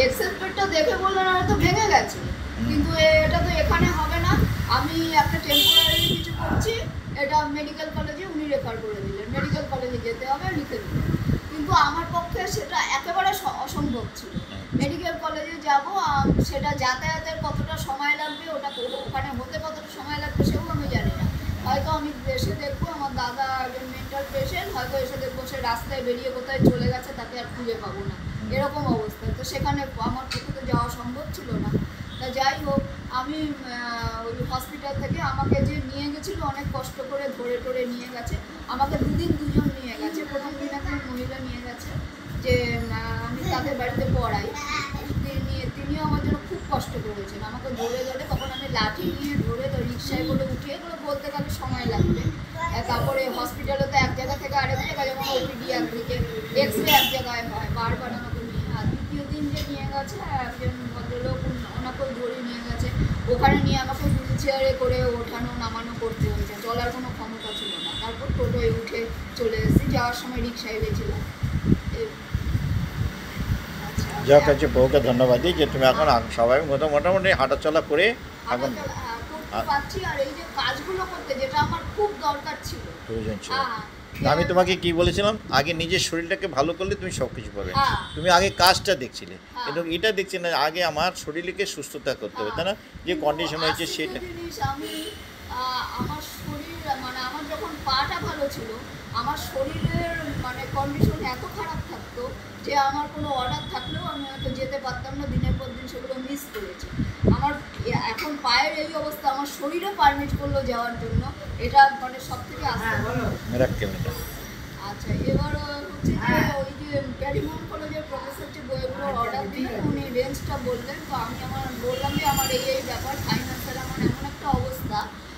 Excel পেডটা দেখে বললেন হয়তো ভেঙে গেছে, কিন্তু এটা তো এখানে হবে না। আমি একটা টেম্পোরারি কিছু করছি, এটা মেডিকেল কলেজে উনি রেফার করে দিলেন, মেডিকেল কলেজে যেতে হবে, লিখে দিলেন। কিন্তু আমার পক্ষে সেটা একেবারে অসম্ভব ছিল। মেডিকেল কলেজে যাব, সেটা যাতায়াতের কতটা সময় লাগবে, ওটা ওখানে হতে কতটা সময় লাগবে সেও আমি জানি না। হয়তো আমি এসে দেখবো আমার দাদা একজন মেন্টাল পেশেন্ট, হয়তো এসে দেখবো সে রাস্তায় বেরিয়ে কোথায় চলে গেছে, তাকে আর খুঁজে পাবো না, এরকম অবস্থা। তো সেখানে আমার পক্ষে তো যাওয়া সম্ভব ছিল না। তা যাই হোক, আমি ওই হসপিটাল থেকে আমাকে যে নিয়ে গেছিলো, অনেক কষ্ট করে ধরে টরে নিয়ে গেছে। আমাকে দুদিন দুজন নিয়ে গেছে। প্রথম দিন একজন মহিলা নিয়ে গেছে, যে আমি তাদের বাড়িতে পড়াই, তিনিও আমার জন্য খুব কষ্ট করেছেন। আমাকে ধরে ধরে, তখন আমি লাঠি নিয়ে ধরে রিক্সায় করে উঠিয়ে, এগুলো বলতে গেলে সময় লাগবে। তারপরে হসপিটালে তো এক জায়গা থেকে আরেক জায়গায়, যেমন ওপিডি একদিকে, এক্স রে এক জায়গায় হয়, বারবার আমাকে নিয়ে। আর দ্বিতীয় দিন যে নিয়ে গেছে একজন ভদ্রলোক, ওনাকেও ধরে নিয়ে গেছে। ওখানে নিয়ে আমাকে হুইল চেয়ারে করে ওঠানো নামানো করতে হয়েছে, চলার কোনো ক্ষমতা ছিল না। তারপর টোটোয় উঠে চলে এসেছি, যাওয়ার সময় রিক্সায় গেছিলাম। যাক হচ্ছে বউকে ধন্যবাদ দিই যে তুমি এখন স্বাভাবিক মতো মোটামুটি হাঁটাচলা করে এখন পাচ্ছি। আর এই যে কাজগুলো করতে, যেটা আমার খুব দরকার ছিল, প্রয়োজন ছিল। আমি তোমাকে কি বলেছিলাম, আগে নিজের শরীরটাকে ভালো করলে তুমি সব কিছু পাবে। তুমি আগে কাজটা দেখছিলে, কিন্তু এটা দেখছি না, আগে আমার শরীরকে সুস্থতা করতে হবে, তাই না? যে কন্ডিশন হয়েছে সেটা। আমি আমার শরীর, মানে আমার যখন পাটা ভালো ছিল, আমার শরীরের মানে কন্ডিশন এত খারাপ থাকতো যে আমার কোনো অর্ডার থাকলেও আমি হয়তো যেতে পারতাম না, দিনের পর দিন সেগুলো মিস করেছি। আমার এখন পায়ের এই অবস্থা, আমার শরীরও পারমিট করলো যাওয়ার জন্য, এটা মানে সব থেকে আসতে। আচ্ছা, এবার হচ্ছে যে ওই যে ক্যারিমোহন কলেজের প্রফেসর যে বইগুলো অর্ডার দিলেন, উনি রেঞ্জটা বললেন। তো আমি বললাম যে আমার এই ব্যাপার,